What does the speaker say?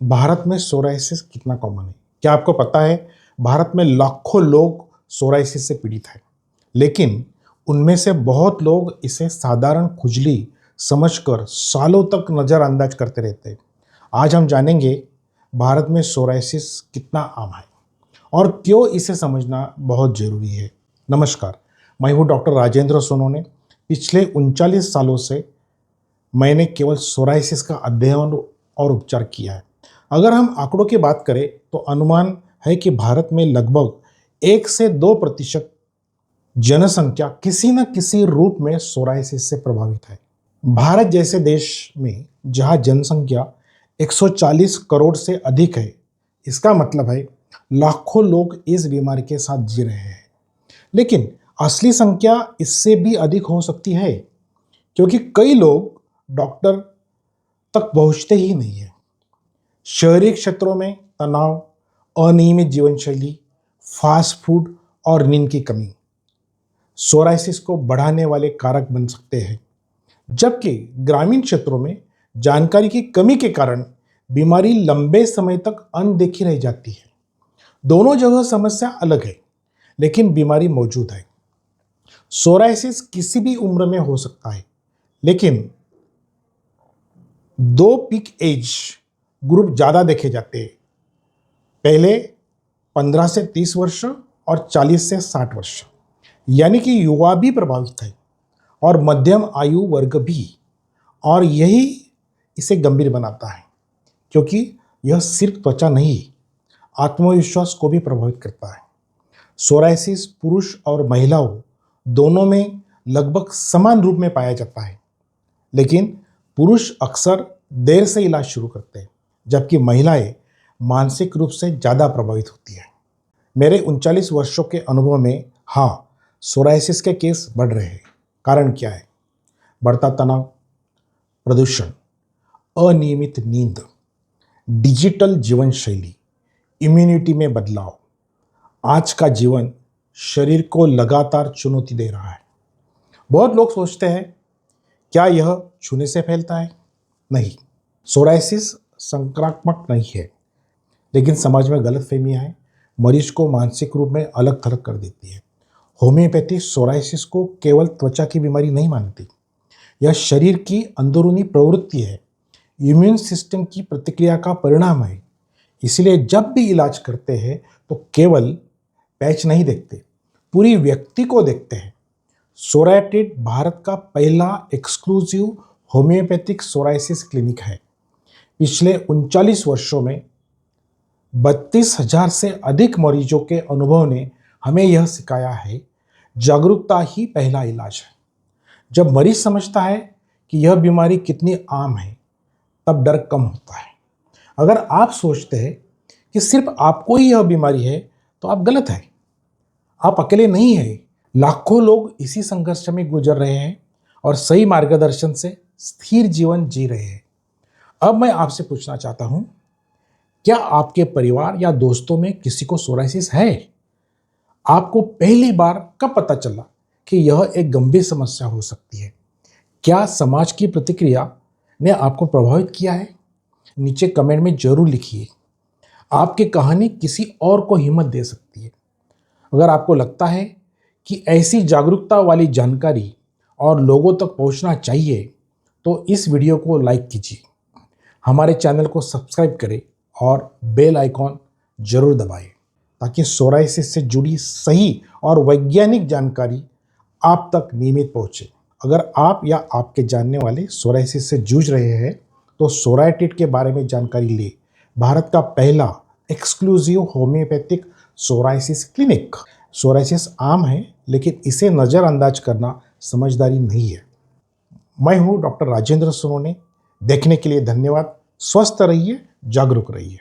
भारत में सोराइसिस कितना कॉमन है? क्या आपको पता है भारत में लाखों लोग सोराइसिस से पीड़ित हैं, लेकिन उनमें से बहुत लोग इसे साधारण खुजली समझकर सालों तक नज़रअंदाज करते रहते हैं। आज हम जानेंगे भारत में सोराइसिस कितना आम है और क्यों इसे समझना बहुत ज़रूरी है। नमस्कार, मैं हूँ डॉक्टर राजेंद्र सोनोने। पिछले 39 सालों से मैंने केवल सोराइसिस का अध्ययन और उपचार किया है। अगर हम आंकड़ों की बात करें तो अनुमान है कि भारत में लगभग 1 से 2% जनसंख्या किसी न किसी रूप में सोराइसिस से प्रभावित है। भारत जैसे देश में जहां जनसंख्या 140 करोड़ से अधिक है, इसका मतलब है लाखों लोग इस बीमारी के साथ जी रहे हैं। लेकिन असली संख्या इससे भी अधिक हो सकती है, क्योंकि कई लोग डॉक्टर तक पहुंचते ही नहीं है। शहरी क्षेत्रों में तनाव, अनियमित जीवन शैली, फास्ट फूड और नींद की कमी सोराइसिस को बढ़ाने वाले कारक बन सकते हैं, जबकि ग्रामीण क्षेत्रों में जानकारी की कमी के कारण बीमारी लंबे समय तक अनदेखी रह जाती है। दोनों जगह समस्या अलग है, लेकिन बीमारी मौजूद है। सोराइसिस किसी भी उम्र में हो सकता है, लेकिन 2 पीक एज ग्रुप ज़्यादा देखे जाते हैं। पहले 15 से 30 वर्ष और 40 से 60 वर्ष, यानी कि युवा भी प्रभावित है और मध्यम आयु वर्ग भी। और यही इसे गंभीर बनाता है, क्योंकि यह सिर्फ त्वचा नहीं, आत्मविश्वास को भी प्रभावित करता है। सोराइसिस पुरुष और महिलाओं दोनों में लगभग समान रूप में पाया जाता है, लेकिन पुरुष अक्सर देर से इलाज शुरू करते हैं, जबकि महिलाएं मानसिक रूप से ज़्यादा प्रभावित होती हैं। मेरे 39 वर्षों के अनुभव में सोराइसिस के केस बढ़ रहे हैं। कारण क्या है? बढ़ता तनाव, प्रदूषण, अनियमित नींद, डिजिटल जीवन शैली, इम्यूनिटी में बदलाव। आज का जीवन शरीर को लगातार चुनौती दे रहा है। बहुत लोग सोचते हैं, क्या यह छूने से फैलता है? नहीं, सोराइसिस संक्रामक नहीं है, लेकिन समाज में गलतफहमियां हैं, मरीज को मानसिक रूप में अलग थलग कर देती है। होम्योपैथी सोराइसिस को केवल त्वचा की बीमारी नहीं मानती, यह शरीर की अंदरूनी प्रवृत्ति है, इम्यून सिस्टम की प्रतिक्रिया का परिणाम है। इसलिए जब भी इलाज करते हैं तो केवल पैच नहीं देखते, पूरी व्यक्ति को देखते हैं। सोराइटिड भारत का पहला एक्सक्लूसिव होम्योपैथिक सोराइसिस क्लिनिक है। पिछले 39 वर्षों में 32,000 से अधिक मरीजों के अनुभव ने हमें यह सिखाया है, जागरूकता ही पहला इलाज है। जब मरीज समझता है कि यह बीमारी कितनी आम है, तब डर कम होता है। अगर आप सोचते हैं कि सिर्फ आपको ही यह बीमारी है, तो आप गलत हैं। आप अकेले नहीं हैं। लाखों लोग इसी संघर्ष में गुजर रहे हैं और सही मार्गदर्शन से स्थिर जीवन जी रहे हैं। अब मैं आपसे पूछना चाहता हूं, क्या आपके परिवार या दोस्तों में किसी को सोराइसिस है? आपको पहली बार कब पता चला कि यह एक गंभीर समस्या हो सकती है? क्या समाज की प्रतिक्रिया ने आपको प्रभावित किया है? नीचे कमेंट में जरूर लिखिए। आपकी कहानी किसी और को हिम्मत दे सकती है। अगर आपको लगता है कि ऐसी जागरूकता वाली जानकारी और लोगों तक पहुंचना चाहिए, तो इस वीडियो को लाइक कीजिए, हमारे चैनल को सब्सक्राइब करें और बेल आइकॉन जरूर दबाएं, ताकि सोराइसिस से जुड़ी सही और वैज्ञानिक जानकारी आप तक नियमित पहुंचे। अगर आप या आपके जानने वाले सोराइसिस से जूझ रहे हैं, तो सोराइटिड के बारे में जानकारी ले। भारत का पहला exclusive homeopathic psoriasis clinic. Psoriasis आम है, लेकिन इसे नज़रअंदाज करना समझदारी नहीं है। मैं हूँ डॉक्टर राजेंद्र सोनोने। देखने के लिए धन्यवाद। स्वस्थ रहिए, जागरूक रहिए।